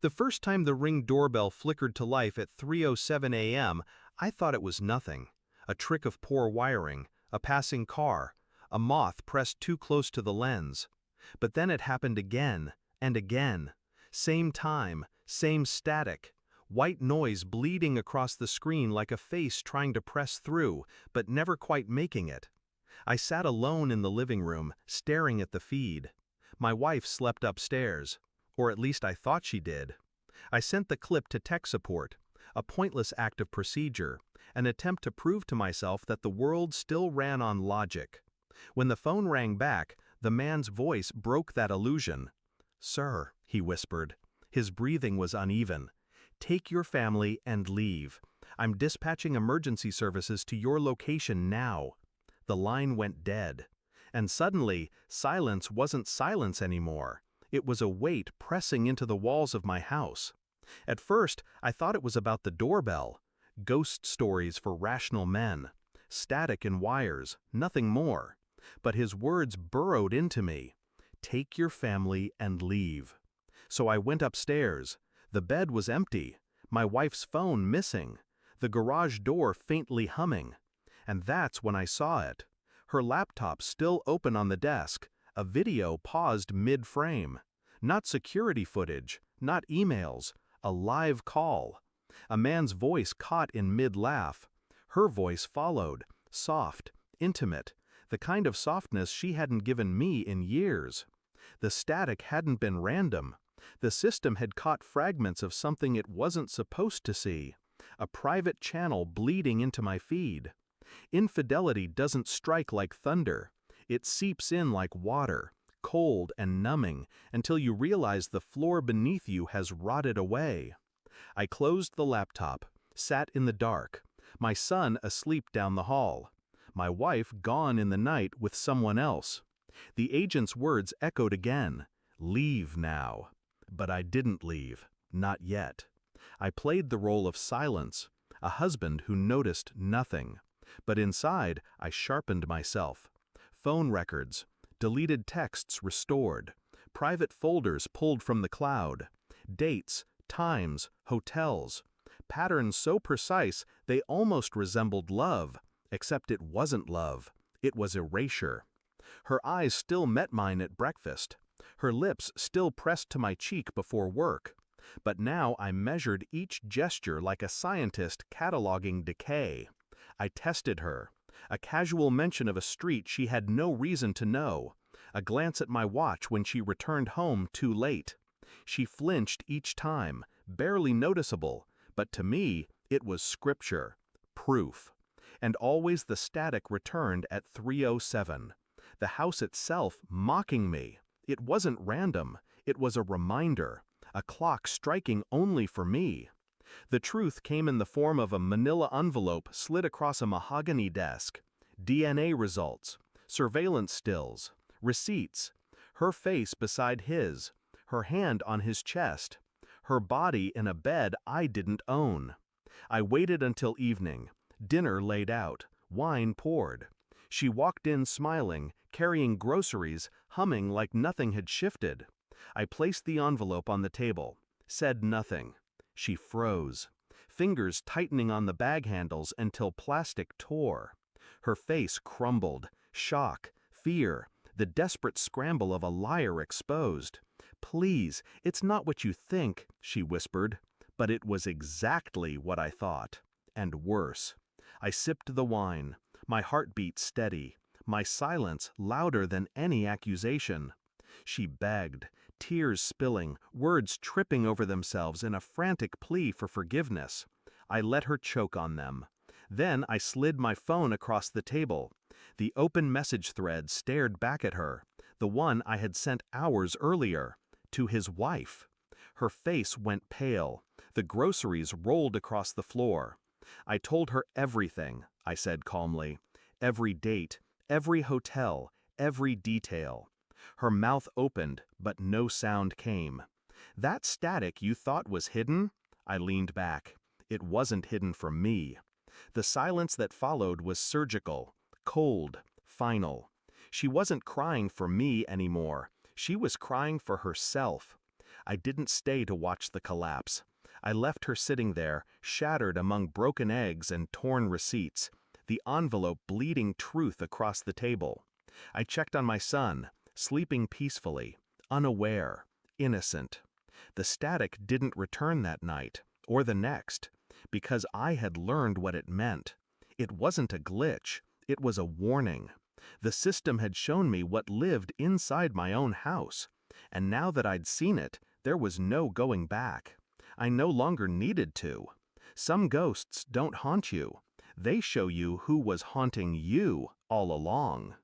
The first time the Ring doorbell flickered to life at 3:07 a.m., I thought it was nothing. A trick of poor wiring, a passing car, a moth pressed too close to the lens. But then it happened again, and again. Same time, same static. White noise bleeding across the screen like a face trying to press through, but never quite making it. I sat alone in the living room, staring at the feed. My wife slept upstairs. Or at least I thought she did. I sent the clip to tech support, a pointless act of procedure, an attempt to prove to myself that the world still ran on logic. When the phone rang back, the man's voice broke that illusion. "Sir," he whispered. His breathing was uneven. "Take your family and leave. I'm dispatching emergency services to your location now." The line went dead. And suddenly, silence wasn't silence anymore. It was a weight pressing into the walls of my house. At first, I thought it was about the doorbell. Ghost stories for rational men. Static in wires, nothing more. But his words burrowed into me. "Take your family and leave." So I went upstairs. The bed was empty. My wife's phone missing. The garage door faintly humming. And that's when I saw it. Her laptop still open on the desk. A video paused mid-frame. Not security footage, not emails, a live call. A man's voice caught in mid-laugh. Her voice followed, soft, intimate, the kind of softness she hadn't given me in years. The static hadn't been random. The system had caught fragments of something it wasn't supposed to see. A private channel bleeding into my feed. Infidelity doesn't strike like thunder. It seeps in like water, cold and numbing, until you realize the floor beneath you has rotted away. I closed the laptop, sat in the dark, my son asleep down the hall, my wife gone in the night with someone else. The agent's words echoed again, "Leave now." But I didn't leave, not yet. I played the role of silence, a husband who noticed nothing. But inside, I sharpened myself. Phone records, deleted texts restored, private folders pulled from the cloud, dates, times, hotels, patterns so precise they almost resembled love, except it wasn't love, it was erasure. Her eyes still met mine at breakfast, her lips still pressed to my cheek before work, but now I measured each gesture like a scientist cataloging decay. I tested her. A casual mention of a street she had no reason to know. A glance at my watch when she returned home too late. She flinched each time, barely noticeable, but to me, it was scripture, proof. And always the static returned at 3:07. The house itself mocking me. It wasn't random, it was a reminder, a clock striking only for me. The truth came in the form of a manila envelope slid across a mahogany desk. DNA results, surveillance stills, receipts, her face beside his, her hand on his chest, her body in a bed I didn't own. I waited until evening, dinner laid out, wine poured. She walked in smiling, carrying groceries, humming like nothing had shifted. I placed the envelope on the table, said nothing. She froze, fingers tightening on the bag handles until plastic tore. Her face crumbled, shock, fear, the desperate scramble of a liar exposed. "Please, it's not what you think," she whispered, but it was exactly what I thought, and worse. I sipped the wine, my heartbeat steady, my silence louder than any accusation. She begged, tears spilling, words tripping over themselves in a frantic plea for forgiveness. I let her choke on them. Then I slid my phone across the table. The open message thread stared back at her, the one I had sent hours earlier, to his wife. Her face went pale. The groceries rolled across the floor. I told her everything, I said calmly. Every date, every hotel, every detail. Her mouth opened, but no sound came. "That static you thought was hidden?" I leaned back. It wasn't hidden from me. The silence that followed was surgical, cold, final. She wasn't crying for me anymore. She was crying for herself. I didn't stay to watch the collapse. I left her sitting there, shattered among broken eggs and torn receipts, the envelope bleeding truth across the table. I checked on my son, sleeping peacefully, unaware, innocent. The static didn't return that night, or the next, because I had learned what it meant. It wasn't a glitch, it was a warning. The system had shown me what lived inside my own house, and now that I'd seen it, there was no going back. I no longer needed to. Some ghosts don't haunt you. They show you who was haunting you all along.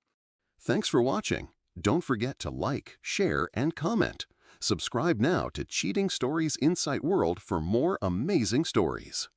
Thanks for watching. Don't forget to like, share, and comment. Subscribe now to Cheating Stories Insight World for more amazing stories.